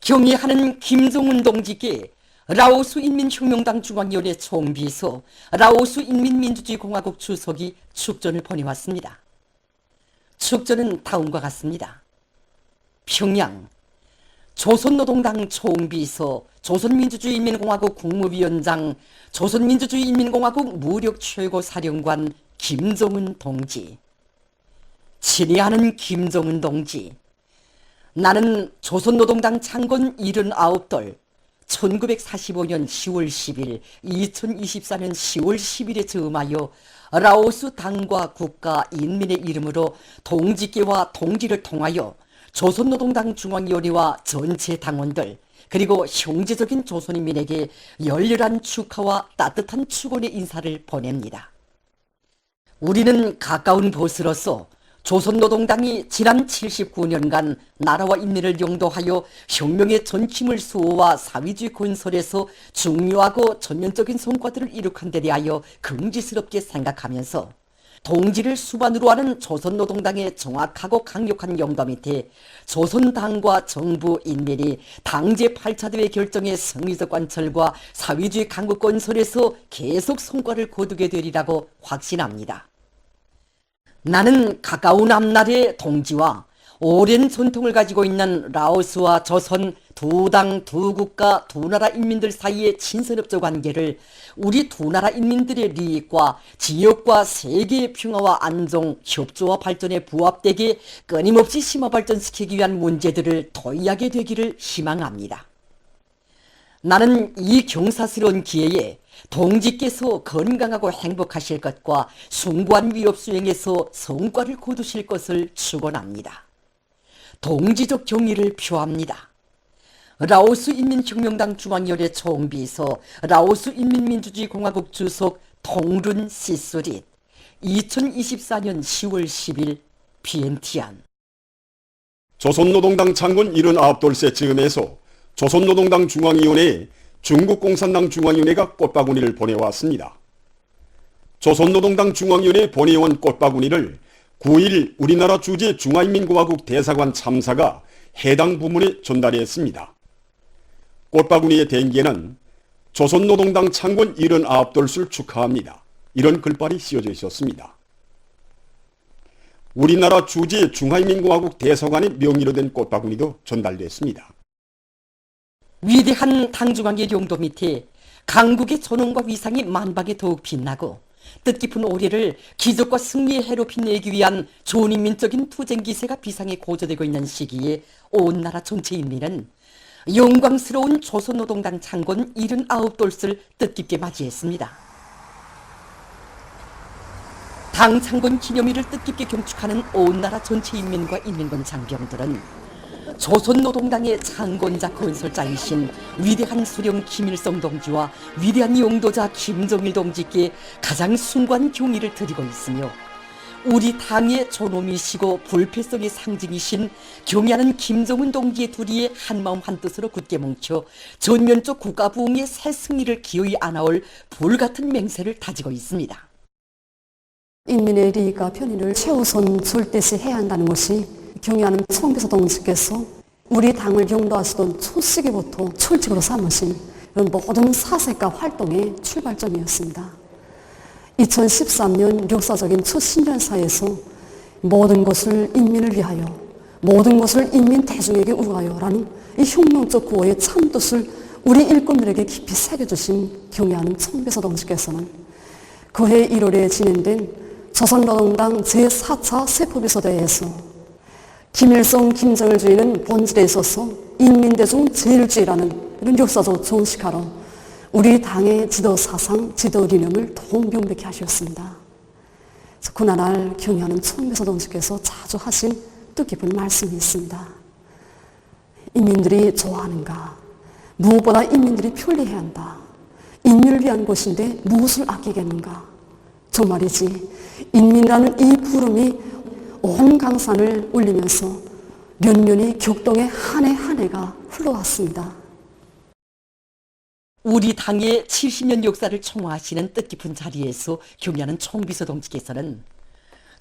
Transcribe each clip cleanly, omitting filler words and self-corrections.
경의하는 김정은 동지께 라오스 인민혁명당 중앙위원회 총비서, 라오스 인민민주주의공화국 주석이 축전을 보내왔습니다. 축전은 다음과 같습니다. 평양 조선노동당 총비서, 조선민주주의인민공화국 국무위원장, 조선민주주의인민공화국 무력최고사령관 김정은 동지. 친애하는 김정은 동지, 나는 조선노동당 창건 79돌 1945년 10월 10일, 2024년 10월 10일에 저음하여 라오스 당과 국가 인민의 이름으로 동지께와 동지를 통하여 조선노동당 중앙위원회와 전체 당원들 그리고 형제적인 조선인민에게 열렬한 축하와 따뜻한 축원의 인사를 보냅니다. 우리는 가까운 보스로서 조선노동당이 지난 79년간 나라와 인민을 영도하여 혁명의 전침을 수호와 사회주의 건설에서 중요하고 전면적인 성과들을 이룩한 데 대하여 긍지스럽게 생각하면서 동지를 수반으로 하는 조선노동당의 정확하고 강력한 영도 밑에 조선당과 정부 인민이 당 제8차대회 결정의 성리적 관철과 사회주의 강국 건설에서 계속 성과를 거두게 되리라고 확신합니다. 나는 가까운 앞날의 동지와 오랜 전통을 가지고 있는 라오스와 조선 두 당, 두 국가, 두 나라 인민들 사이의 친선협조 관계를 우리 두 나라 인민들의利益과 지역과 세계의 평화와 안정, 협조와 발전에 부합되게 끊임없이 심화 발전시키기 위한 문제들을 토의하게 되기를 희망합니다. 나는 이 경사스러운 기회에 동지께서 건강하고 행복하실 것과 숭고한 위협 수행에서 성과를 거두실 것을 축원합니다. 동지적 경의를 표합니다. 라오스 인민혁명당 중앙위원회 총비서, 라오스 인민민주주의공화국 주석 통룬 시소릿, 2024년 10월 10일 비엔티안. 조선노동당 창건 79돌세 즈음에서 조선노동당 중앙위원회에 중국공산당 중앙위원회가 꽃바구니를 보내왔습니다. 조선노동당 중앙위원회에 보내온 꽃바구니를 9일 우리나라 주재 중화인민공화국 대사관 참사가 해당 부문에 전달했습니다. 꽃바구니의 댕기에는 조선노동당 창건 79돌수를 축하합니다. 이런 글발이 씌워져 있었습니다. 우리나라 주재 중화인민공화국 대사관의 명의로 된 꽃바구니도 전달됐습니다. 위대한 당중앙의 용도 밑에 강국의 존엄과 위상이 만방에 더욱 빛나고 뜻깊은 올해를 기적과 승리의 해로 빛내기 위한 조인민적인 투쟁기세가 비상에 고조되고 있는 시기에 온 나라 전체 인민은 영광스러운 조선노동당 창건 79돌을 뜻깊게 맞이했습니다. 당 창건 기념일을 뜻깊게 경축하는 온 나라 전체 인민과 인민군 장병들은 조선노동당의 창건자 건설자이신 위대한 수령 김일성 동지와 위대한 용도자 김정일 동지께 가장 숭고한 경의를 드리고 있으며 우리 당의 존엄이시고 불패성의 상징이신 경의하는 김정은 동지의 둘이의 한마음 한뜻으로 굳게 뭉쳐 전면적 국가부흥의 새 승리를 기어이 안아올 불같은 맹세를 다지고 있습니다. 인민의利益과 편의를 최우선 절대시해야 한다는 것이 경의하는 총비서 동지께서 우리 당을 용도하시던 첫 시기부터 철칙으로 삼으신 이런 모든 사색과 활동의 출발점이었습니다. 2013년 역사적인 첫 신년사에서 모든 것을 인민을 위하여, 모든 것을 인민 대중에게 우하여라는 이 혁명적 구호의 참뜻을 우리 일꾼들에게 깊이 새겨주신 경의하는 총비서 동지께서는 그해 1월에 진행된 조선노동당 제4차 세포비서대회에서 김일성, 김정일 주의는 본질에 있어서 인민대중 제일주의라는 이런 역사적 정식화로 우리 당의 지도 사상, 지도理念을 동병백해 하셨습니다. 그날 경의하는 총비서 동지께서 자주 하신 뜻깊은 말씀이 있습니다. 인민들이 좋아하는가? 무엇보다 인민들이 편리해야 한다. 인민을 위한 것인데 무엇을 아끼겠는가? 정말이지 인민이라는 이 부름이 온 강산을 울리면서 년년이 격동의 한 해 한 해가 흘러왔습니다. 우리 당의 70년 역사를 총화하시는 뜻깊은 자리에서 경의하는 총비서 동지께서는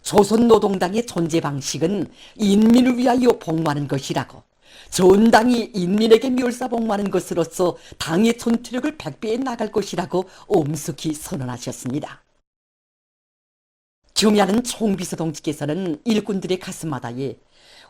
조선노동당의 존재 방식은 인민을 위하여 복무하는 것이라고 좋은 당이 인민에게 멸사복무하는 것으로서 당의 전투력을 100배에 나갈 것이라고 엄숙히 선언하셨습니다. 경야는 총비서동지께서는 일꾼들의 가슴마다에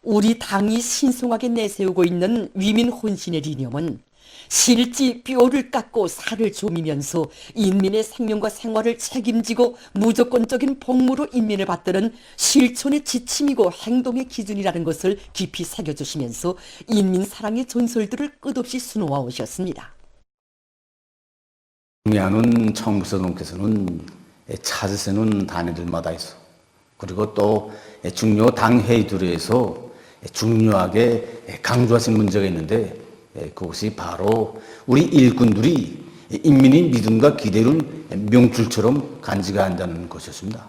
우리 당이 신성하게 내세우고 있는 위민 혼신의 이념은 실지 뼈를 깎고 살을 조미면서 인민의 생명과 생활을 책임지고 무조건적인 복무로 인민을 받드는 실천의 지침이고 행동의 기준이라는 것을 깊이 새겨주시면서 인민 사랑의 전설들을 끝없이 수놓아 오셨습니다. 경야는 총비서동께서는 찾으시는 단위들마다 있어. 그리고 또 중요 당 회의들에서 중요하게 강조하신 문제가 있는데 그것이 바로 우리 일꾼들이 인민의 믿음과 기대를 명줄처럼 간직한다는 것이었습니다.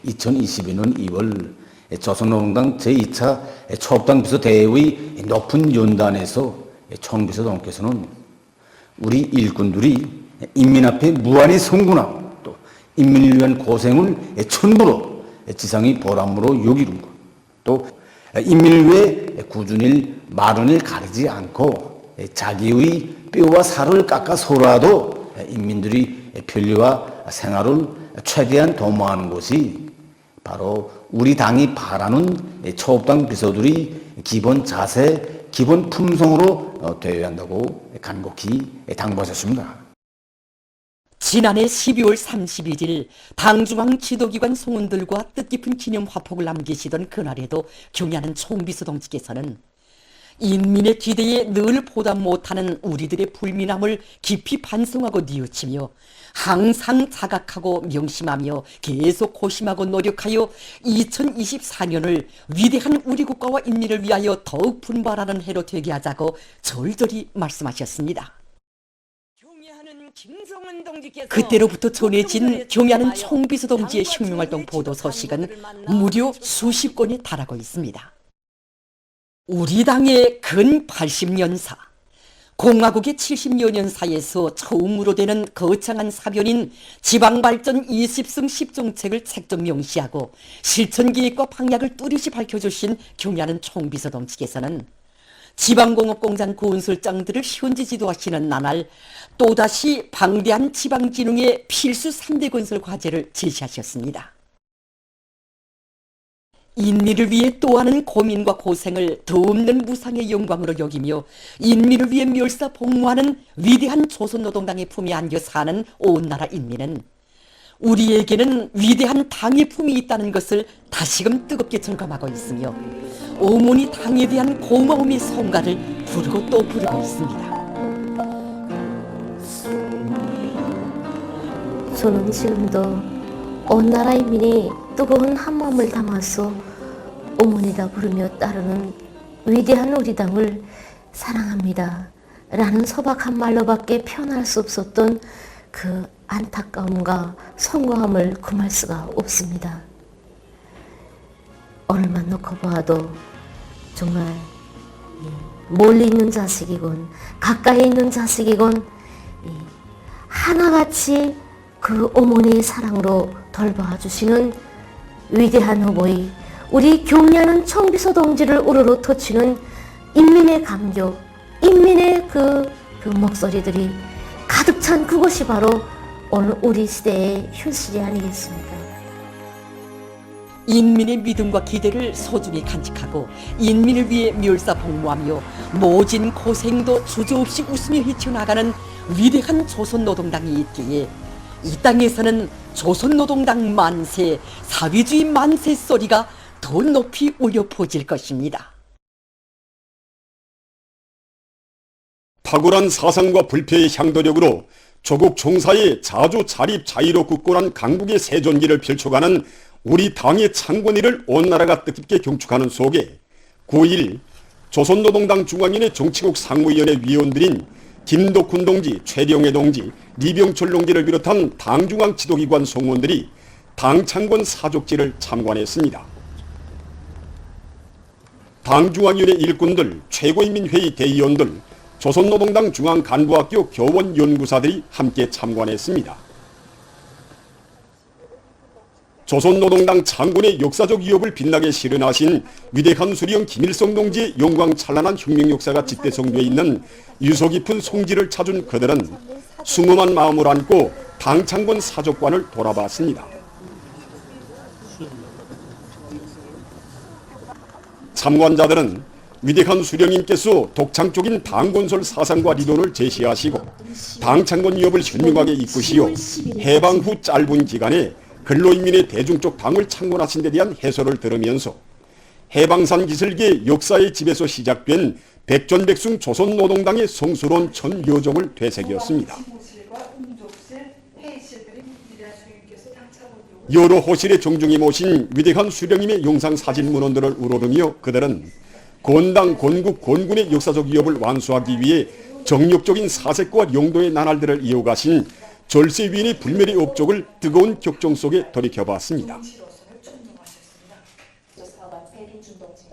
2022년 2월 조선노동당 제2차 초업당 비서대회의 높은 연단에서 총비서동께서는 우리 일꾼들이 인민 앞에 무한히 성군하고 또 인민을 위한 고생을 천부로 지상의 보람으로 여기는 것, 또 인민을 위해 꾸준히 마른을 가리지 않고 자기의 뼈와 살을 깎아서라도 인민들이 편리와 생활을 최대한 도모하는 것이 바로 우리 당이 바라는 초업당 비서들이 기본 자세, 기본 품성으로 되어야 한다고 간곡히 당부하셨습니다. 지난해 12월 31일 당중앙 지도기관 송원들과 뜻깊은 기념 화폭을 남기시던 그날에도 경야는 총비서동지께서는 인민의 기대에 늘 보답 못하는 우리들의 불민함을 깊이 반성하고 뉘우치며 항상 자각하고 명심하며 계속 고심하고 노력하여 2024년을 위대한 우리 국가와 인민을 위하여 더욱 분발하는 해로 되게 하자고 절절히 말씀하셨습니다. 그때로부터 전해진 경야는 총비서동지의 혁명활동 보도 소식은 무려 수십 건에 달하고 있습니다. 우리 당의 근 80년사, 공화국의 70여 년사에서 처음으로 되는 거창한 사변인 지방발전 20승 10정책을 책정 명시하고 실천계획과 방향을 뚜렷이 밝혀주신 경야는 총비서동지께서는 지방공업공장 건설장들을 현지 지도하시는 나날 또다시 방대한 지방진흥의 필수 3대 건설 과제를 제시하셨습니다. 인민을 위해 또 하는 고민과 고생을 더없는 무상의 영광으로 여기며 인민을 위해 멸사복무하는 위대한 조선노동당의 품에 안겨 사는 온 나라 인민은 우리에게는 위대한 당의 품이 있다는 것을 다시금 뜨겁게 절감하고 있으며 오문이 당에 대한 고마움의 성가를 부르고 또 부르고 있습니다. 저는 지금도 온 나라 인민이 뜨거운 한마음을 담아서 어머니다 부르며 따르는 위대한 우리 당을 사랑합니다 라는 소박한 말로밖에 표현할 수 없었던 그 안타까움과 송구함을 금할 수가 없습니다. 오늘만 놓고 봐도 정말 멀리 있는 자식이건 가까이 있는 자식이건 하나같이 그 어머니의 사랑으로 돌봐주시는 위대한 후보의 우리 경야는 총비서 동지를 우러러 터치는 인민의 감격, 인민의 그 목소리들이 가득 찬 그것이 바로 오늘 우리 시대의 현실이 아니겠습니까? 인민의 믿음과 기대를 소중히 간직하고 인민을 위해 멸사복무하며 모진 고생도 주저없이 웃으며 헤쳐나가는 위대한 조선노동당이 있기에 이 땅에서는 조선노동당 만세, 사회주의 만세 소리가 더 높이 울려 퍼질 것입니다. 탁월한 사상과 불패의 향도력으로 조국 총사의 자주 자립 자유로 굳건한 강국의 세존기를 펼쳐가는 우리 당의 창건일을 온 나라가 뜻깊게 경축하는 속에 9일 조선노동당 중앙위원회 정치국 상무위원회 위원들인 김덕훈 동지, 최령해 동지, 리병철 동지를 비롯한 당중앙 지도기관 송원들이 당 창건 사족지를 참관했습니다. 당중앙위원회 일꾼들, 최고인민회의 대의원들, 조선노동당 중앙간부학교 교원연구사들이 함께 참관했습니다. 조선노동당 창건의 역사적 위협을 빛나게 실현하신 위대한 수령 김일성 동지의 영광찬란한 혁명 역사가 집대성되어 있는 유서 깊은 송지를 찾은 그들은 숭엄한 마음을 안고 당 창건 사족관을 돌아봤습니다. 참관자들은 위대한 수령님께서 독창적인 당건설 사상과理論을 제시하시고 당 창건 위협을 현명하게 이끄시어 해방 후 짧은 기간에 근로인민의 대중적 당을 창건하신 데 대한 해설을 들으면서 해방산 기슬기의 역사의 집에서 시작된 백전백승 조선노동당의 성스러운 전 여정을 되새겼습니다. 여러 호실의 정중히 모신 위대한 수령님의 영상 사진 문헌들을 우러르며 그들은 건당, 건국, 건군의 역사적 위협을 완수하기 위해 정력적인 사색과 용도의 나날들을 이어가신 절세 위인의 불멸의 업적을 뜨거운 격정 속에 돌이켜봤습니다.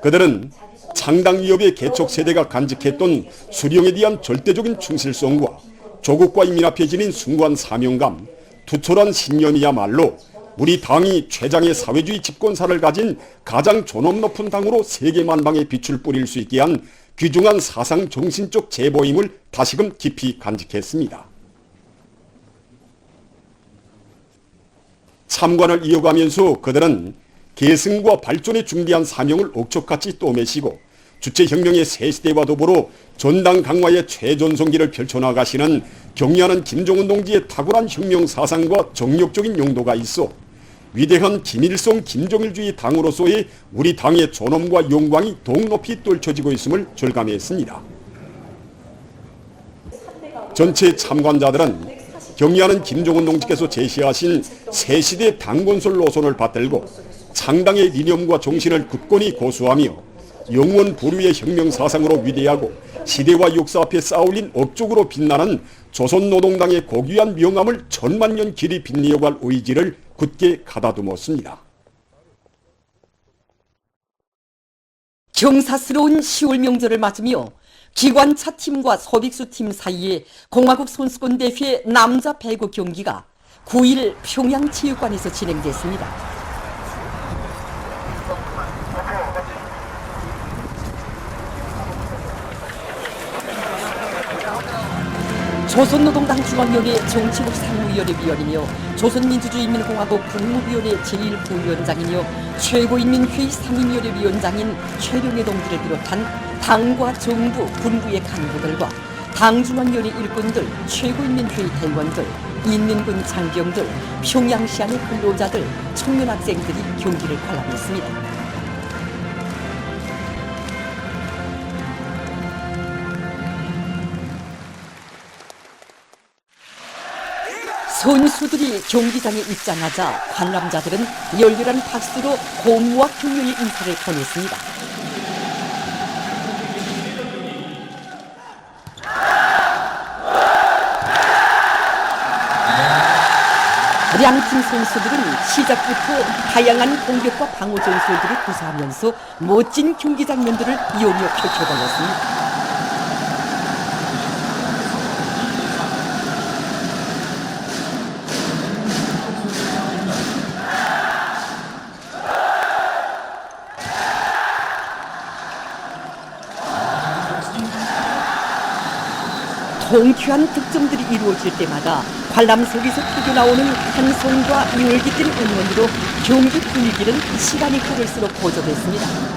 그들은 창당 위협의 개척 세대가 간직했던 수령에 대한 절대적인 충실성과 조국과 인민 앞에 지닌 숭고한 사명감, 투철한 신념이야말로 우리 당이 최장의 사회주의 집권사를 가진 가장 존엄 높은 당으로 세계 만방에 빛을 뿌릴 수 있게 한 귀중한 사상 정신적 제보임을 다시금 깊이 간직했습니다. 참관을 이어가면서 그들은 계승과 발전에 중대한 사명을 억척같이 떠매시고 주체혁명의 새시대와 더불어 전당 강화의 최전성기를 펼쳐나가시는 경리하는 김정은 동지의 탁월한 혁명 사상과 정력적인 용도가 있어 위대한 김일성 김정일주의 당으로서의 우리 당의 존엄과 영광이 더욱 높이 떨쳐지고 있음을 절감했습니다. 전체 참관자들은 경리하는 김정은 동지께서 제시하신 새시대 당건설 노선을 받들고 창당의理念과 정신을 굳건히 고수하며 영원 불후의 혁명 사상으로 위대하고 시대와 역사 앞에 쌓아올린 업적으로 빛나는 조선노동당의 고귀한 명암을 천만년 길이 빛내어갈 의지를 굳게 가다듬었습니다. 경사스러운 10월 명절을 맞으며 기관차 팀과 소빅수 팀 사이에 공화국 손수건 대회 남자 배구 경기가 9일 평양체육관에서 진행됐습니다. 조선노동당 중앙위원회 정치국 상무위원회 위원이며 조선민주주의인민공화국 국무위원회 제1부위원장이며 최고인민회의 상임위원회 위원장인 최룡해 동지를 비롯한 당과 정부, 군부의 간부들과 당중앙위원회 일꾼들, 최고인민회의 대원들, 인민군 장병들, 평양시안의 근로자들, 청년학생들이 경기를 관람했습니다. 선수들이 경기장에 입장하자 관람자들은 열렬한 박수로 고무와 격려의 인사를 보냈습니다. 양팀 선수들은 시작부터 다양한 공격과 방어 전술들을 구사하면서 멋진 경기 장면들을 이어며 펼쳐보였습니다. 통쾌한 득점들이 이루어질 때마다 관람석에서 터져나오는 한 손과 열깃든 응원으로 경기 분위기는 시간이 흐를수록 고조됐습니다.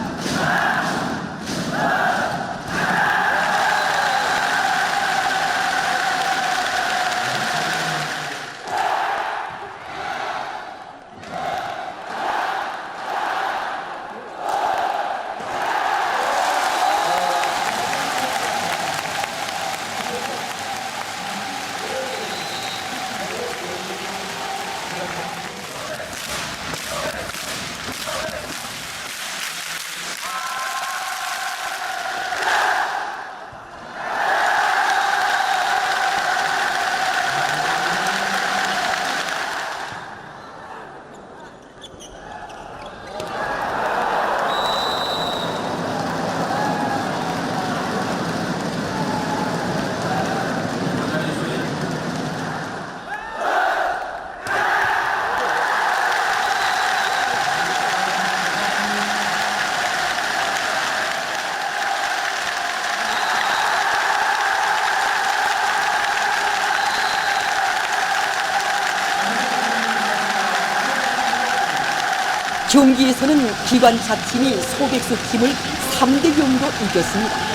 경기에서는 기관차 팀이 소백수 팀을 3대 0으로 이겼습니다.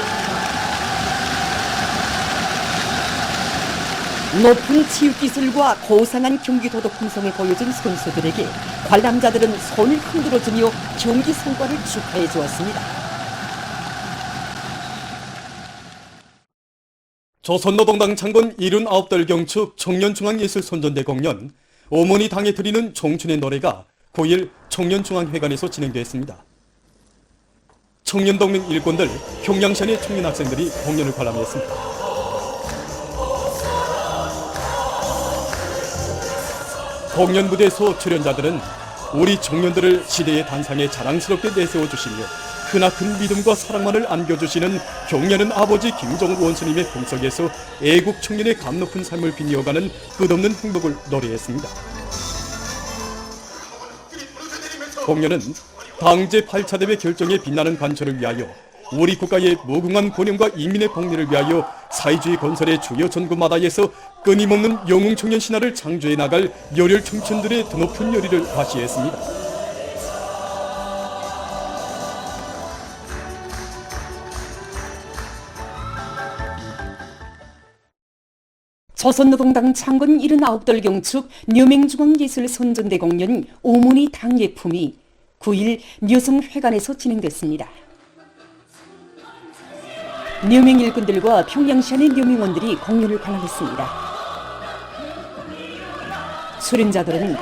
높은 치유기술과 고상한 경기 도덕 품성을 보여준 선수들에게 관람자들은 손을 흔들어주며 경기 성과를 축하해 주었습니다. 조선노동당 창건 79달 경축 청년중앙예술손전대 공연 어머니 당에 드리는 청춘의 노래가 9일 청년중앙회관에서 진행됐습니다. 청년동맹 일꾼들 평양시의 청년학생들이 공연을 관람했습니다. 공연 무대에서 출연자들은 우리 청년들을 시대의 단상에 자랑스럽게 내세워주시며 크나큰 믿음과 사랑만을 안겨주시는 경례하는 아버지 김정은 원수님의 풍속에서 애국 청년의 감 높은 삶을 빛내어가는 끝없는 행복을 노래했습니다. 공연은 당 제8차 대회 결정에 빛나는 관철을 위하여 우리 국가의 무궁한 권용과 인민의 복리를 위하여 사회주의 건설의 주요 전구마다에서 끊임없는 영웅 청년 신화를 창조해 나갈 열혈 청춘들의 드높은 열의를 과시했습니다. 조선노동당 창건 79돌 경축 녀맹중앙예술손전대 공연 오문이 당예품이 9일 녀성회관에서 진행됐습니다. 녀맹 일꾼들과 평양시안의 녀맹원들이 공연을 관람했습니다. 출연자들은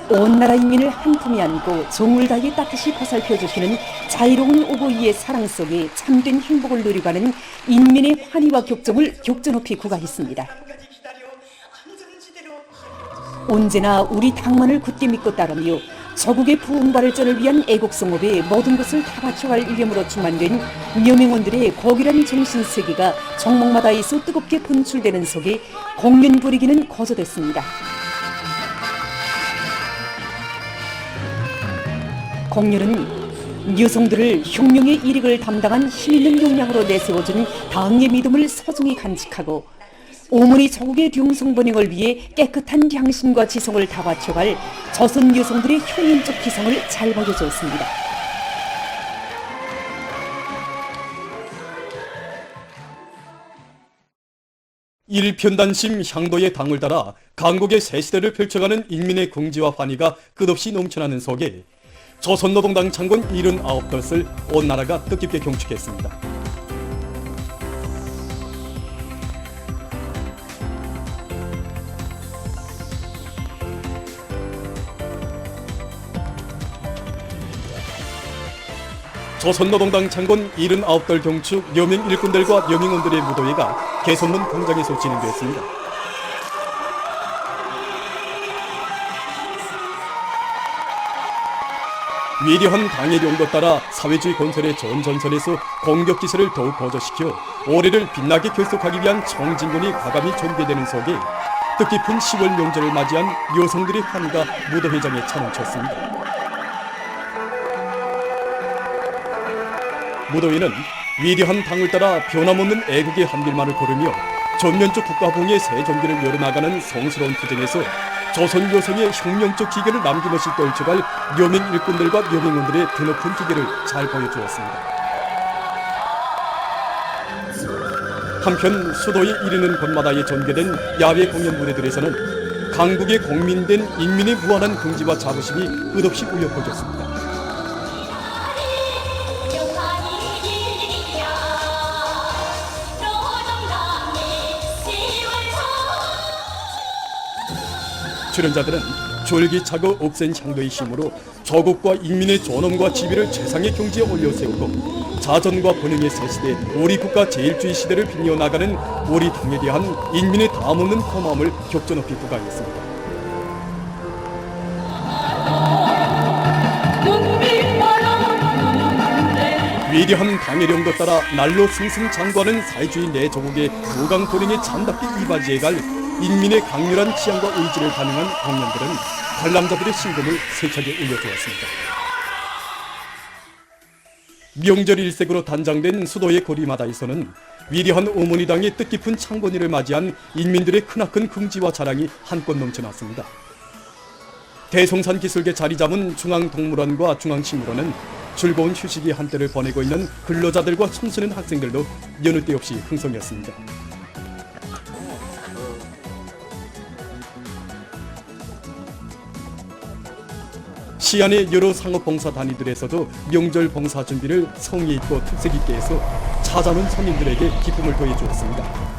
온 나라 인민을 한 품에 안고 정을 다해 따뜻이 보살펴주시는 자유로운 오보이의 사랑 속에 참된 행복을 누리가는 인민의 환희와 격정을 격전높이 구가했습니다. 언제나 우리 당만을 굳게 믿고 따르며 조국의 부흥 발전을 위한 애국성업에 모든 것을 다 바쳐갈 일념으로 충만된 녀맹원들의 고귀한 정신세계가 종목마다에서 뜨겁게 분출되는 속에 공연 분위기는 고조됐습니다. 공연은 여성들을 혁명의 일익을 담당한 힘있는 역량으로 내세워준 당의 믿음을 소중히 간직하고 오문이 조국의 룡성번영을 위해 깨끗한 양심과 지성을 다 바쳐갈 조선 여성들의 혁명적 기성을 잘 보여주었습니다. 일편단심 향도의 당을 따라 강국의 새 시대를 펼쳐가는 인민의 긍지와 환희가 끝없이 넘쳐나는 속에 조선노동당 창건 79덫을 온 나라가 뜻깊게 경축했습니다. 조선노동당 창건 79달 경축 여명 일꾼들과 여명원들의 무도회가 개선문 광장에서 진행됐습니다. 위대한 당의 용도 따라 사회주의 건설의 전 전선에서 공격 기세를 더욱 고조시켜 올해를 빛나게 결속하기 위한 청진군이 과감히 전개되는 속에 뜻깊은 10월 명절을 맞이한 여성들의 환희가 무도회장에 차넘쳤습니다. 무도회는 위대한 당을 따라 변함없는 애국의 한길만을 걸으며 전면적 국가봉의 새 전기를 열어나가는 성스러운 투쟁에서 조선 여성의 혁명적 기계를 남김없이 떨쳐갈 여명 일꾼들과 여명원들의 드높은 기계를 잘 보여주었습니다. 한편 수도에 이르는 곳마다에 전개된 야외 공연 무대들에서는 강국의 공민된 인민의 무한한 긍지와 자부심이 끝없이 울려 퍼졌습니다. 출연자들은 졸기차고 억센 향도의 힘으로 조국과 인민의 존엄과 지위를 최상의 경지에 올려세우고 자전과 번영의 새시대 우리 국가 제일주의 시대를 빛내어 나가는 우리 당에 대한 인민의 다함없는 고마움을 격전높이 부각했습니다. 위대한 당의 령도 따라 날로 승승장구하는 사회주의 내 조국의 무강 번영에 참답게 이바지해갈 인민의 강렬한 지향과 의지를 반영한 공연들은 관람자들의 심금을 세차게 울려주었습니다. 명절 일색으로 단장된 수도의 거리마다에서는 위대한 어머니당의 뜻깊은 창건일을 맞이한 인민들의 크나큰 긍지와 자랑이 한껏 넘쳐났습니다. 대송산 기슭에 자리 잡은 중앙동물원과 중앙식물원은 즐거운 휴식이 한때를 보내고 있는 근로자들과 청소년 학생들도 여느 때 없이 흥성이었습니다. 시안의 여러 상업봉사 단위들에서도 명절 봉사 준비를 성의 있고 특색 있게 해서 찾아오는 손님들에게 기쁨을 더해주었습니다.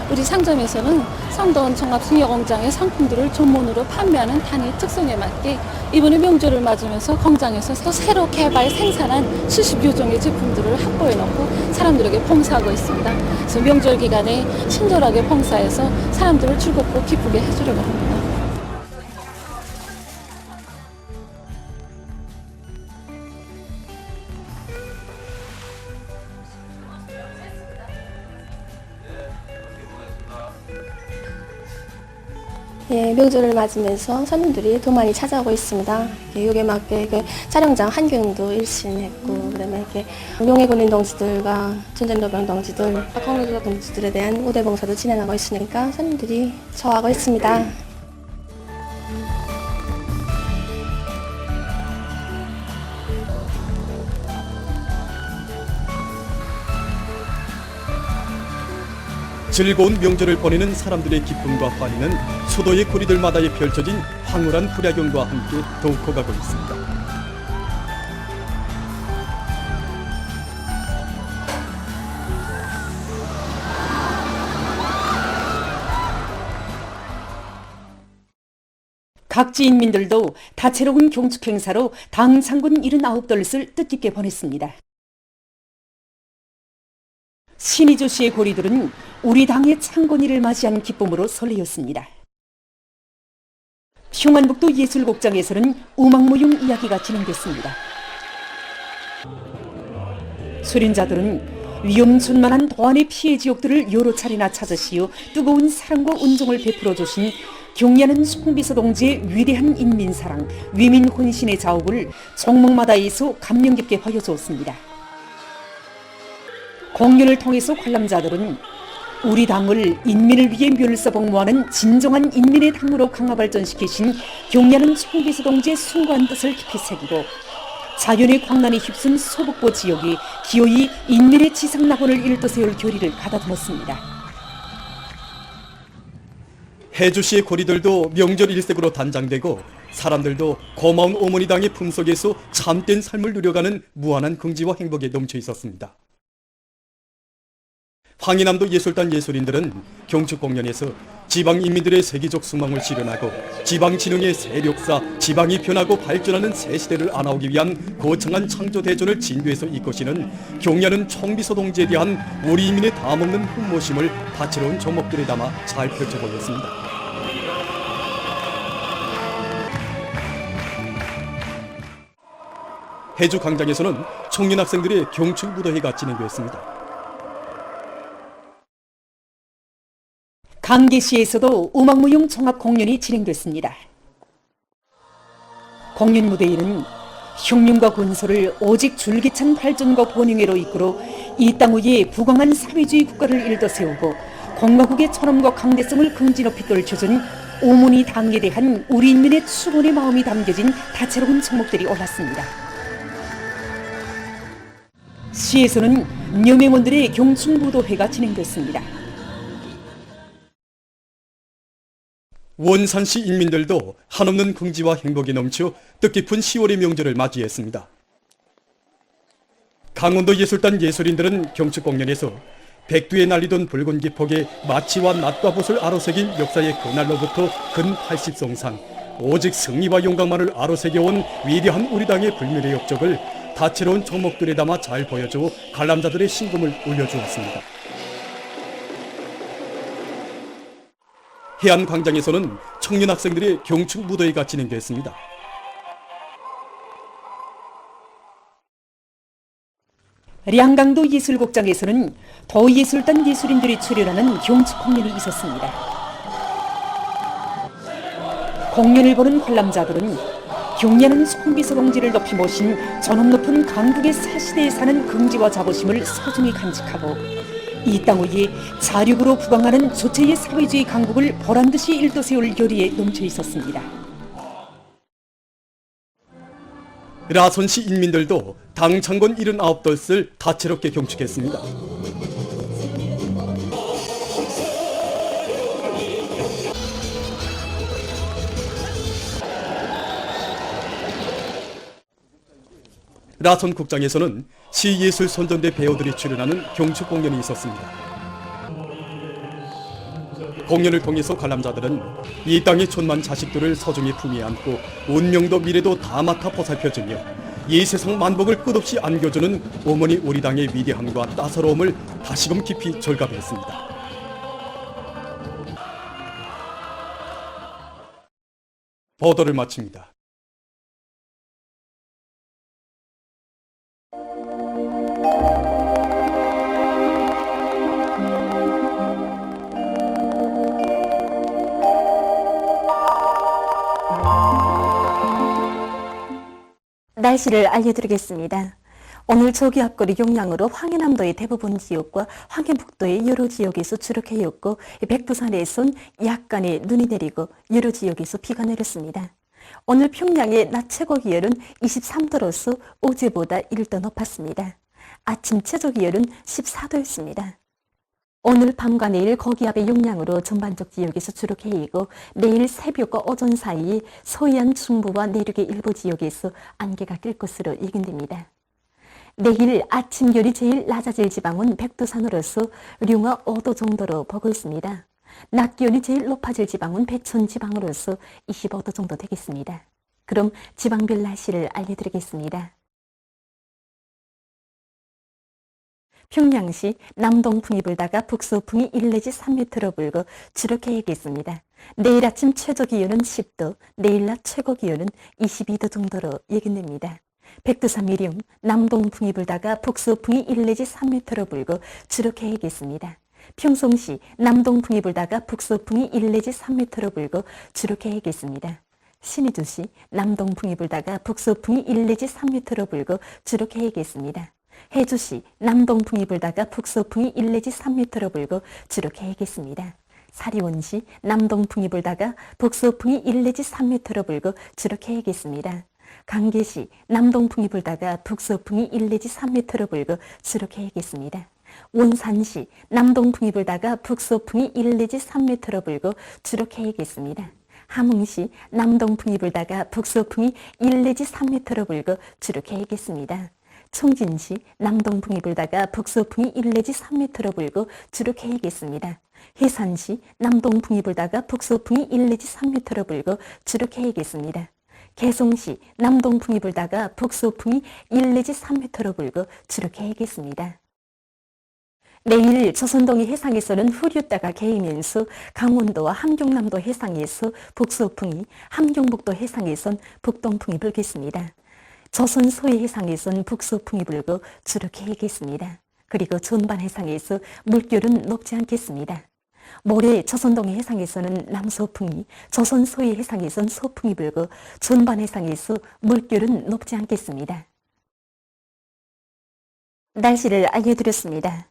우리 상점에서는 성덕원 종합승려공장의 상품들을 전문으로 판매하는 단위 특성에 맞게 이번에 명절을 맞으면서 공장에서 또 새로 개발 생산한 70여 종의 제품들을 확보해 놓고 사람들에게 봉사하고 있습니다. 그래서 명절 기간에 친절하게 봉사해서 사람들을 즐겁고 기쁘게 해주려고 합니다. 예, 명절을 맞으면서 손님들이 더 많이 찾아오고 있습니다. 여기에 맞게 촬영장 환경도 일신했고, 그다음에 이렇게 용해군인 동지들과 전쟁노병 동지들, 공로조각 동지들에 대한 우대 봉사도 진행하고 있으니까 손님들이 좋아하고 있습니다. 즐거운 명절을 보내는 사람들의 기쁨과 환희는 수도의 거리들마다에 펼쳐진 황홀한 불야경과 함께 더욱 커가고 있습니다. 각지 인민들도 다채로운 경축 행사로 당 창군 79돌을 뜻깊게 보냈습니다. 신의조시의 고리들은 우리 당의 창건일을 맞이한 기쁨으로 설레었습니다. 평안북도 예술곡장에서는 우막무용 이야기가 진행됐습니다. 수련자들은 위험천만한 도안의 피해 지역들을 여러 차례나 찾으시어 뜨거운 사랑과 운종을 베풀어 주신 경야는 송비서 동지의 위대한 인민사랑, 위민혼신의 자옥을 종목마다에서 감명 깊게 보여주었습니다. 공연을 통해서 관람자들은 우리 당을 인민을 위해 멸사복무하는 진정한 인민의 당으로 강화 발전시키신 경야는 송비서 동지의 숭고한 뜻을 깊이 새기고 자연의 광란에 휩쓴 소북보 지역이 기어이 인민의 지상낙원을 일떠세울 결의를 가다듬었습니다. 해주시의 고리들도 명절 일색으로 단장되고 사람들도 고마운 어머니 당의 품속에서 참된 삶을 누려가는 무한한 긍지와 행복에 넘쳐 있었습니다. 황희남도 예술단 예술인들은 경축 공연에서 지방 인민들의 세계적 수망을 실현하고 지방 진흥의 세력사, 지방이 변하고 발전하는 새 시대를 안아오기 위한 거창한 창조 대전을 진두에서 이끄시는 경야는 총비서 동지에 대한 우리 인민의 담없는 흠모심을 다채로운 조목들에 담아 잘 펼쳐 보였습니다. 해주 광장에서는 청년 학생들의 경축 무도회가 진행되었습니다. 강계시에서도 우막무용 종합 공연이 진행됐습니다. 공연 무대에는 혁명과 건설을 오직 줄기찬 발전과 번영회로 이끌어 이 땅 위에 부강한 사회주의 국가를 일떠세우고 공화국의 존엄과 강대성을 긍지 높이 떨쳐준 오문이 당에 대한 우리 인민의 축원의 마음이 담겨진 다채로운 종목들이 올랐습니다. 시에서는 녀명원들의 경축무도회가 진행됐습니다. 원산시 인민들도 한없는 긍지와 행복이 넘쳐 뜻깊은 10월의 명절을 맞이했습니다. 강원도 예술단 예술인들은 경축 공연에서 백두에 날리던 붉은 기폭에 마치와 낫과 봇을 아로새긴 역사의 그날로부터 근 80성상 오직 승리와 영광만을 아로새겨온 위대한 우리 당의 불멸의 역적을 다채로운 종목들에 담아 잘 보여줘 관람자들의 심금을 울려주었습니다. 해안광장에서는 청년 학생들의 경축 무도회가 진행됐습니다. 량강도 예술곡장에서는 도예술단 예술인들이 출연하는 경축 공연이 있었습니다. 공연을 보는 관람자들은 경야는 송비서 동지를 높이 모신 존엄 높은 강국의 사시대에 사는 긍지와 자부심을 소중히 간직하고 이 땅 위에 자력으로 부강하는 조체의 사회주의 강국을 보란듯이 일도세울 결의에 넘쳐 있었습니다. 라선시 인민들도 당 창건 79돛을 다채롭게 경축했습니다. 라선 국장에서는 시예술 선전대 배우들이 출연하는 경축 공연이 있었습니다. 공연을 통해서 관람자들은 이 땅의 천만 자식들을 서중히 품에 안고 운명도 미래도 다 맡아 보살펴주며 이 세상 만복을 끝없이 안겨주는 어머니 우리 당의 위대함과 따사로움을 다시금 깊이 절감했습니다. 보도를 마칩니다. 날씨를 알려드리겠습니다. 오늘 조기 앞거리 용량으로 황해남도의 대부분 지역과 황해북도의 여러 지역에서 주룩해 있고 백두산에선 약간의 눈이 내리고 여러 지역에서 비가 내렸습니다. 오늘 평양의 낮 최고 기온은 23도로서 어제보다 1도 높았습니다. 아침 최저 기온은 14도였습니다. 오늘 밤과 내일 거기압의 용량으로 전반적 지역에서 주룩해 있고 내일 새벽과 오전 사이에 서해안 중부와 내륙의 일부 지역에서 안개가 낄 것으로 예견됩니다. 내일 아침 결이 제일 낮아질 지방은 백두산으로서 룡화 5도 정도로 보고 있습니다. 낮 기온이 제일 높아질 지방은 배천 지방으로서 25도 정도 되겠습니다. 그럼 지방별 날씨를 알려드리겠습니다. 평양시 남동풍이 불다가 북서풍이 1 내지 3m로 불고 주룩해 있겠습니다. 내일 아침 최저 기온은 10도, 내일 낮 최고 기온은 22도 정도로 예견됩니다. 백두산 미령 남동풍이 불다가 북서풍이 1 내지 3m로 불고 주룩해 있겠습니다. 평송시 남동풍이 불다가 북서풍이 1 내지 3m로 불고 주룩해 있겠습니다. 신의주시 남동풍이 불다가 북서풍이 1 내지 3m로 불고 주룩해 있겠습니다. 해주시 남동풍이 불다가 북서풍이 1 내지 3m로 불고 주룩해 있겠습니다. 사리원시 남동풍이 불다가 북서풍이 1 내지 3m로 불고 주룩해 있겠습니다. 강계시 남동풍이 불다가 북서풍이 1 내지 3m로 불고 주룩해 있겠습니다. 원산시 남동풍이 불다가 북서풍이 1 내지 3m로 불고 주룩해 있겠습니다. 함흥시 남동풍이 불다가 북서풍이 1 내지 3m로 불고 주룩해 있겠습니다. 청진시 남동풍이 불다가 북서풍이 1 내지 3m로 불고 주룩해 있겠습니다. 해산시 남동풍이 불다가 북서풍이 1 내지 3m로 불고 주룩해 있겠습니다. 개송시 남동풍이 불다가 북서풍이 1 내지 3m로 불고 주룩해 있겠습니다. 내일 조선동해 해상에서는 후류따가 개이면서 강원도와 함경남도 해상에서 북서풍이, 함경북도 해상에선 북동풍이 불겠습니다. 조선 서해 해상에선 북서풍이 불고 주룩해 있겠습니다. 그리고 전반 해상에서 물결은 높지 않겠습니다. 모레 조선동해 해상에서는 남서풍이, 조선 서해 해상에선 서풍이 불고 전반 해상에서 물결은 높지 않겠습니다. 날씨를 알려드렸습니다.